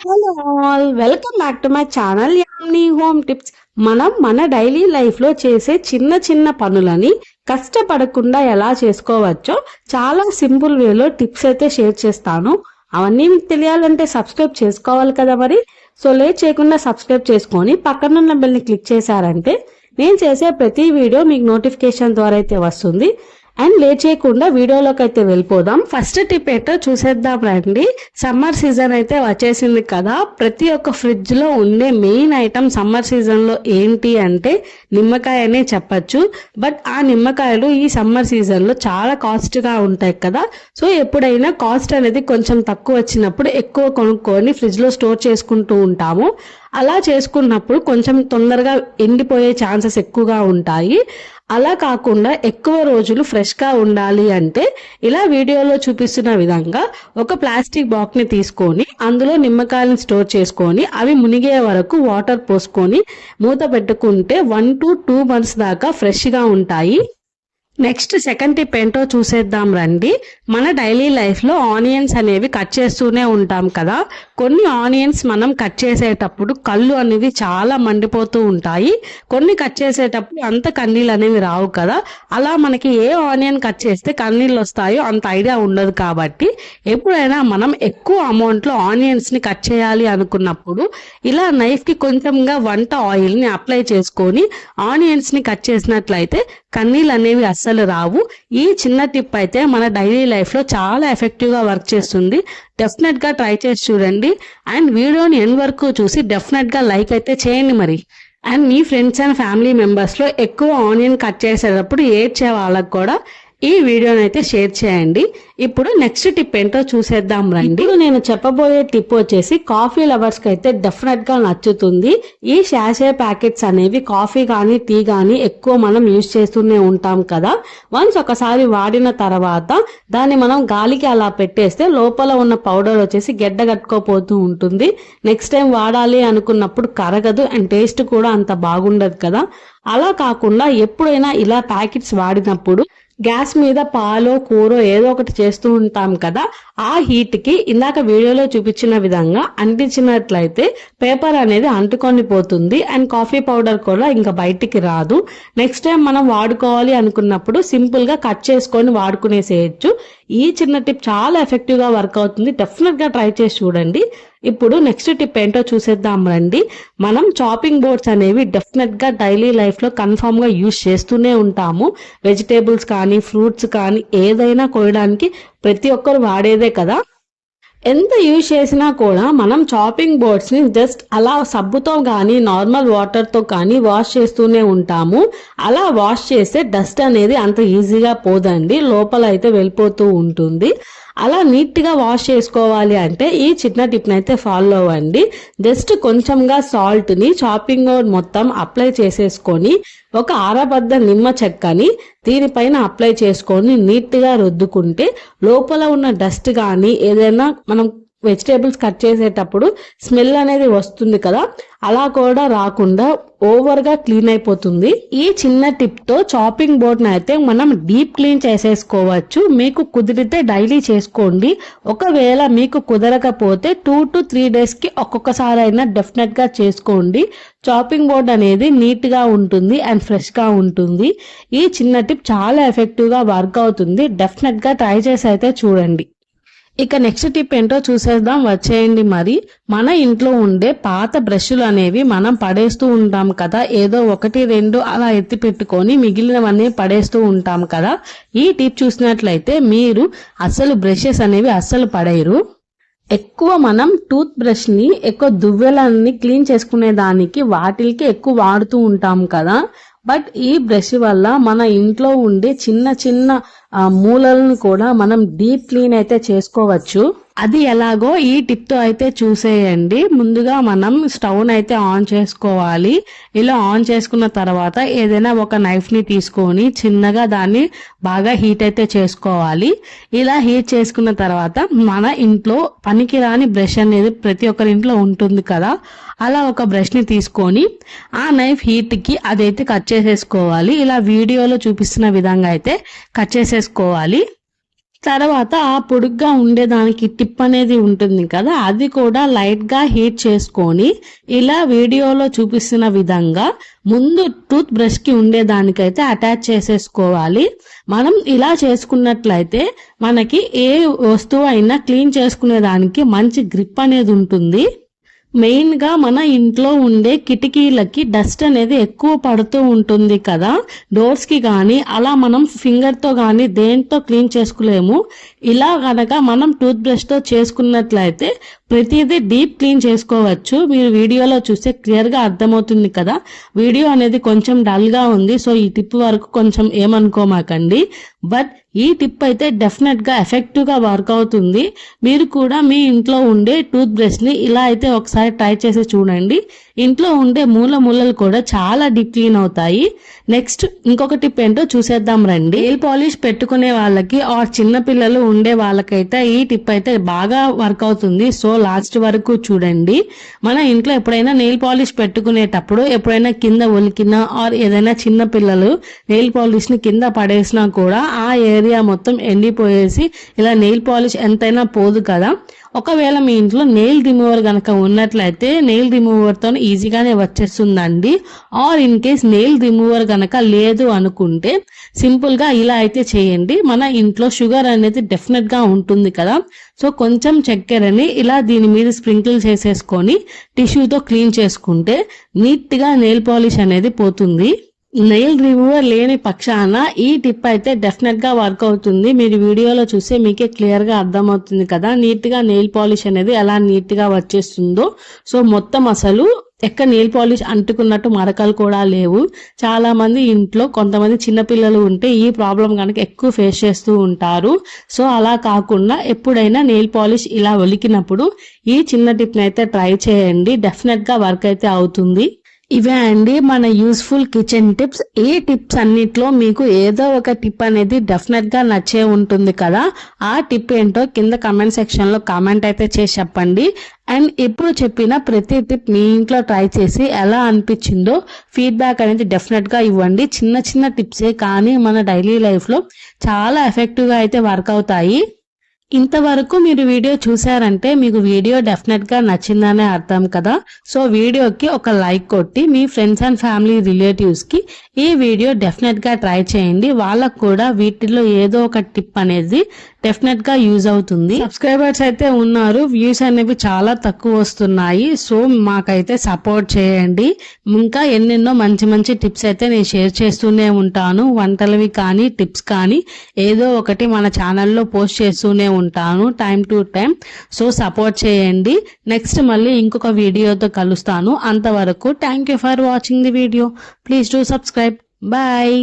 Hello all welcome back to my channel Yamni home tips. మనం మన daily life లో చేసే చిన్న చిన్న పనులని కష్టపడకుండా ఎలా చేసుకోవచ్చో చాలా సింపుల్ వేలో టిప్స్ అయితే షేర్ చేస్తాను. అవన్నీ మీకు తెలియాలంటే సబ్స్క్రైబ్ చేసుకోవాలి కదా మరి. సో లేట్ చేయకుండా సబ్స్క్రైబ్ చేసుకొని పక్కనున్న బెల్ ని క్లిక్ చేశారంటే నేను చేసే ప్రతి వీడియో మీకు నోటిఫికేషన్ ద్వారా అయితే వస్తుంది. అండ్ లేట్ చేయకుండా వీడియోలోకి అయితే వెళ్ళిపోదాం. ఫస్ట్ టిప్ ఏంటో చూసేద్దాం రండి. సమ్మర్ సీజన్ అయితే వచ్చేసింది కదా. ప్రతి ఒక్క ఫ్రిడ్జ్ లో ఉండే మెయిన్ ఐటమ్ సమ్మర్ సీజన్ లో ఏంటి అంటే నిమ్మకాయ అనే చెప్పచ్చు. బట్ ఆ నిమ్మకాయలు ఈ సమ్మర్ సీజన్ లో చాలా కాస్ట్ గా ఉంటాయి కదా. సో ఎప్పుడైనా కాస్ట్ అనేది కొంచెం తక్కువ వచ్చినప్పుడు ఎక్కువ కొనుక్కొని ఫ్రిడ్జ్ లో స్టోర్ చేసుకుంటూ ఉంటాము. అలా చేసుకున్నప్పుడు కొంచెం తొందరగా ఎండిపోయే ఛాన్సెస్ ఎక్కువగా ఉంటాయి. అలా కాకుండా ఎక్కువ రోజులు ఫ్రెష్గా ఉండాలి అంటే ఇలా వీడియోలో చూపిస్తున్న విధంగా ఒక ప్లాస్టిక్ బాక్స్ని తీసుకొని అందులో నిమ్మకాయలను స్టోర్ చేసుకొని అవి మునిగే వరకు వాటర్ పోసుకొని మూత పెట్టుకుంటే 1 to 2 months దాకా ఫ్రెష్గా ఉంటాయి. నెక్స్ట్ సెకండ్ టిప్ ఏంటో చూసేద్దాం రండి. మన డైలీ లైఫ్లో ఆనియన్స్ అనేవి కట్ చేస్తూనే ఉంటాం కదా. కొన్ని ఆనియన్స్ మనం కట్ చేసేటప్పుడు కళ్ళు అనేవి చాలా మండిపోతూ ఉంటాయి. కొన్ని కట్ చేసేటప్పుడు అంత కన్నీళ్ళు అనేవి రావు కదా. అలా మనకి ఏ ఆనియన్ కట్ చేస్తే కన్నీళ్ళు వస్తాయో అంత ఐడియా ఉండదు. కాబట్టి ఎప్పుడైనా మనం ఎక్కువ అమౌంట్లో ఆనియన్స్ని కట్ చేయాలి అనుకున్నప్పుడు ఇలా నైఫ్కి కొంచెంగా వంట ఆయిల్ని అప్లై చేసుకొని ఆనియన్స్ని కట్ చేసినట్లయితే కన్నీళ్ళు అనేవి అస్సలు రావు. ఈ చిన్న టిప్ అయితే మన డైలీ లైఫ్లో చాలా ఎఫెక్టివ్గా వర్క్ చేస్తుంది. డెఫినెట్గా ట్రై చేసి చూడండి. అండ్ వీడియోని ఎండ్ వరకు చూసి డెఫినెట్గా లైక్ అయితే చేయండి మరి. అండ్ మీ ఫ్రెండ్స్ అండ్ ఫ్యామిలీ మెంబర్స్లో ఎక్కువ ఆనియన్ కట్ చేసేటప్పుడు ఏడ్చే వాళ్ళకు కూడా ఈ వీడియోని అయితే షేర్ చేయండి. ఇప్పుడు నెక్స్ట్ టిప్ ఏంటో చూసేద్దాం రండి. నేను చెప్పబోయే టిప్ వచ్చేసి కాఫీ లవర్స్ కి అయితే డెఫినెట్ గా నచ్చుతుంది. ఈ షాషే ప్యాకెట్స్ అనేవి కాఫీ కానీ టీ కానీ ఎక్కువ మనం యూజ్ చేస్తూనే ఉంటాం కదా. వన్స్ ఒకసారి వాడిన తర్వాత దాన్ని మనం గాలికి అలా పెట్టేస్తే లోపల ఉన్న పౌడర్ వచ్చేసి గెడ్డ కట్టుకోపోతూ ఉంటుంది. నెక్స్ట్ టైం వాడాలి అనుకున్నప్పుడు కరగదు అండ్ టేస్ట్ కూడా అంత బాగుండదు కదా. అలా కాకుండా ఎప్పుడైనా ఇలా ప్యాకెట్స్ వాడినప్పుడు గ్యాస్ మీద పాలో కూర ఏదో ఒకటి చేస్తూ ఉంటాం కదా. ఆ హీట్ కి ఇందాక వీడియోలో చూపించిన విధంగా అంటించినట్లయితే పేపర్ అనేది అంటుకొని పోతుంది అండ్ కాఫీ పౌడర్ కూడా ఇంకా బయటికి రాదు. నెక్స్ట్ టైం మనం వాడుకోవాలి అనుకున్నప్పుడు సింపుల్ గా కట్ చేసుకొని వాడుకునేసేయచ్చు. ఈ చిన్న టిప్ చాలా ఎఫెక్టివ్ గా వర్క్ అవుతుంది. డెఫినెట్ గా ట్రై చేసి చూడండి. ఇప్పుడు నెక్స్ట్ టిప్ ఏంటో చూసేద్దాం రండి. మనం చాపింగ్ బోర్డ్స్ అనేవి డెఫినెట్ గా డైలీ లైఫ్ లో కన్ఫర్మ్ గా యూజ్ చేస్తూనే ఉంటాము. వెజిటేబుల్స్ కానీ ఫ్రూట్స్ కానీ ఏదైనా కోయడానికి ప్రతి ఒక్కరు వాడేదే కదా. ఎంత యూజ్ చేసినా కూడా మనం చాపింగ్ బోర్డ్స్ ని జస్ట్ అలా సబ్బుతో కానీ నార్మల్ వాటర్ తో కానీ వాష్ చేస్తూనే ఉంటాము. అలా వాష్ చేస్తే డస్ట్ అనేది అంత ఈజీగా పోదండి, లోపల అయితే వెళ్ళిపోతూ ఉంటుంది. అలా నీట్గా వాష్ చేసుకోవాలి అంటే ఈ చిన్న టిప్ని అయితే ఫాలో అవ్వండి. జస్ట్ కొంచెంగా సాల్ట్ని చాపింగ్ బోర్డ్ మొత్తం అప్లై చేసేసుకొని ఒక ఆరబద్ద నిమ్మ చెక్కని దీనిపైన అప్లై చేసుకొని నీట్గా రుద్దుకుంటే లోపల ఉన్న డస్ట్ కానీ ఏదైనా మనం వెజిటేబుల్స్ కట్ చేసేటప్పుడు స్మెల్ అనేది వస్తుంది కదా, అలా కూడా రాకుండా ఓవర్గా క్లీన్ అయిపోతుంది. ఈ చిన్న టిప్ తో చాపింగ్ బోర్డ్ అయితే మనం డీప్ క్లీన్ చేసేసుకోవచ్చు. మీకు కుదిరితే డైలీ చేసుకోండి. ఒకవేళ మీకు కుదరకపోతే 2 to 3 days కి ఒక్కొక్కసారి అయినా డెఫినెట్ గా చేసుకోండి. చాపింగ్ బోర్డ్ అనేది నీట్ గా ఉంటుంది అండ్ ఫ్రెష్ గా ఉంటుంది. ఈ చిన్న టిప్ చాలా ఎఫెక్టివ్ గా వర్క్ అవుతుంది. డెఫినెట్ గా ట్రై చేసి అయితే చూడండి. ఇక నెక్స్ట్ టిప్ ఏంటో చూసేద్దాం వచ్చేయండి మరి. మన ఇంట్లో ఉండే పాత బ్రష్లు అనేవి మనం పడేస్తూ ఉంటాం కదా. ఏదో 1-2 అలా ఎత్తి పెట్టుకొని మిగిలినవన్నీ పడేస్తూ ఉంటాం కదా. ఈ టిప్ చూసినట్లయితే మీరు అస్సలు బ్రషెస్ అనేవి అస్సలు పడేయరు. ఎక్కువ మనం టూత్ బ్రష్ ని ఎక్కువ దువ్వెలన్నీ క్లీన్ చేసుకునే దానికి వాటికి ఎక్కువ వాడుతూ ఉంటాం కదా. బట్ ఈ బ్రష్ వల్ల మన ఇంట్లో ఉండే చిన్న చిన్న మూలలను కూడా మనం డీప్ క్లీన్ అయితే చేసుకోవచ్చు. అది ఎలాగో ఈ టిప్ తో అయితే చూసేయండి. ముందుగా మనం స్టవ్ అయితే ఆన్ చేసుకోవాలి. ఇలా ఆన్ చేసుకున్న తర్వాత ఏదైనా ఒక నైఫ్ ని తీసుకొని చిన్నగా దాన్ని బాగా హీట్ అయితే చేసుకోవాలి. ఇలా హీట్ చేసుకున్న తర్వాత మన ఇంట్లో పనికిరాని బ్రష్ అనేది ప్రతి ఒక్కరి ఇంట్లో ఉంటుంది కదా. అలా ఒక బ్రష్ ని తీసుకొని ఆ నైఫ్ హీట్ కి అదైతే కట్ చేసేసుకోవాలి. ఇలా వీడియోలో చూపిస్తున్న విధంగా అయితే కట్ చేసేసుకోవాలి. తర్వాత ఆ పొడుగ్గా ఉండేదానికి టిప్ అనేది ఉంటుంది కదా, అది కూడా లైట్గా హీట్ చేసుకొని ఇలా వీడియోలో చూపిస్తున్న విధంగా ముందు టూత్ బ్రష్కి ఉండేదానికైతే అటాచ్ చేసేసుకోవాలి. మనం ఇలా చేసుకున్నట్లయితే మనకి ఏ వస్తువు అయినా క్లీన్ చేసుకునేదానికి మంచి గ్రిప్ అనేది ఉంటుంది. మెయిన్గా మన ఇంట్లో ఉండే కిటికీలకి డస్ట్ అనేది ఎక్కువ పడుతూ ఉంటుంది కదా, డోర్స్కి కానీ అలా మనం ఫింగర్తో కానీ దేంతో క్లీన్ చేసుకోలేము. ఇలా కనుక మనం టూత్ బ్రష్తో చేసుకున్నట్లయితే ప్రతిదీ డీప్ క్లీన్ చేసుకోవచ్చు. మీరు వీడియోలో చూస్తే క్లియర్గా అర్థమవుతుంది కదా. వీడియో అనేది కొంచెం డల్గా ఉంది, సో ఈ టిప్ వరకు కొంచెం ఏమనుకోమాకండి. బట్ ఈ టిప్ అయితే డెఫినెట్గా ఎఫెక్టివ్గా వర్క్ అవుతుంది. మీరు కూడా మీ ఇంట్లో ఉండే టూత్ బ్రష్ని ఇలా అయితే ఒకసారి ట్రై చేసి చూడండి. ఇంట్లో ఉండే మూలలు కూడా చాలా డీప్ క్లీన్ అవుతాయి. నెక్స్ట్ ఇంకొక టిప్ ఏంటో చూసేద్దాం రండి. నెయిల్ పాలిష్ పెట్టుకునే వాళ్ళకి ఆర్ చిన్న పిల్లలు ఉండే వాళ్ళకైతే ఈ టిప్ అయితే బాగా వర్క్ అవుతుంది. సో లాస్ట్ వరకు చూడండి. మన ఇంట్లో ఎప్పుడైనా నెయిల్ పాలిష్ పెట్టుకునేటప్పుడు ఎప్పుడైనా కింద ఒలికినా ఆర్ ఏదైనా చిన్న పిల్లలు నెయిల్ పాలిష్ ని కింద పడేసినా కూడా ఆ ఏరియా మొత్తం ఎండిపోయేసి ఇలా నెయిల్ పాలిష్ ఎంతైనా పోదు కదా. ఒకవేళ మీ ఇంట్లో నెయిల్ రిమూవర్ కనుక ఉన్నట్లయితే నెయిల్ రిమూవర్తో ఈజీగానే వచ్చేస్తుందండి. Or in case nail remover కనుక లేదు అనుకుంటే సింపుల్గా ఇలా అయితే చేయండి. మన ఇంట్లో షుగర్ అనేది డెఫినెట్గా ఉంటుంది కదా, సో కొంచెం చక్కెరని ఇలా దీని మీద స్ప్రింకిల్ చేసేసుకొని టిష్యూతో క్లీన్ చేసుకుంటే నీట్గా నెయిల్ పాలిష్ అనేది పోతుంది. నెయిల్ రిమూవర్ లేని పక్షాన ఈ టిప్ అయితే డెఫినెట్గా వర్క్ అవుతుంది. మీరు వీడియోలో చూస్తే మీకే క్లియర్గా అర్థమవుతుంది కదా నీట్గా నెయిల్ పాలిష్ అనేది ఎలా నీట్గా వచ్చేస్తుందో. సో మొత్తం అసలు ఎక్కడ నెయిల్ పాలిష్ అంటుకున్నట్టు మరకలు కూడా లేవు. చాలా మంది ఇంట్లో కొంతమంది చిన్నపిల్లలు ఉంటే ఈ ప్రాబ్లం కనుక ఎక్కువ ఫేస్ చేస్తూ ఉంటారు. సో అలా కాకుండా ఎప్పుడైనా నెయిల్ పాలిష్ ఇలా ఒలికినప్పుడు ఈ చిన్న టిప్ని అయితే ట్రై చేయండి. డెఫినెట్గా వర్క్ అయితే అవుతుంది. ఇవే అండి మన యూస్ఫుల్ కిచెన్ టిప్స్. ఈ టిప్స్ అన్నిట్లో మీకు ఏదో ఒక టిప్ అనేది డెఫినెట్గా నచ్చే ఉంటుంది కదా. ఆ టిప్ ఏంటో కింద కమెంట్ సెక్షన్లో కామెంట్ అయితే చేసి చెప్పండి. అండ్ ఇప్పుడు చెప్పిన ప్రతి టిప్ మీ ఇంట్లో ట్రై చేసి ఎలా అనిపించిందో ఫీడ్బ్యాక్ అనేది డెఫినెట్గా ఇవ్వండి. చిన్న చిన్న టిప్సే కానీ మన డైలీ లైఫ్లో చాలా ఎఫెక్టివ్గా అయితే వర్క్ అవుతాయి. ఇంతవరకు మీరు వీడియో చూసారంటే మీకు వీడియో డెఫినెట్గా నచ్చిందనే అర్థం కదా. సో వీడియోకి ఒక లైక్ కొట్టి మీ ఫ్రెండ్స్ అండ్ ఫ్యామిలీ రిలేటివ్స్కి ఈ వీడియో డెఫినెట్గా ట్రై చేయండి. వాళ్ళకు కూడా వీటిలో ఏదో ఒక టిప్ అనేది డెఫినెట్గా యూజ్ అవుతుంది. సబ్స్క్రైబర్స్ అయితే ఉన్నారు, వ్యూస్ అనేవి చాలా తక్కువ వస్తున్నాయి. సో మాకైతే సపోర్ట్ చేయండి. ఇంకా ఎన్నెన్నో మంచి మంచి టిప్స్ అయితే నేను షేర్ చేస్తూనే ఉంటాను. వంటలవి కానీ టిప్స్ కానీ ఏదో ఒకటి మన ఛానల్లో పోస్ట్ చేస్తూనే ఉంటాను time to time. So support చేయండి. నెక్స్ట్ మళ్ళీ ఇంకొక వీడియోతో కలుస్తాను. అంతవరకు thank you for watching the video. Please do subscribe. Bye.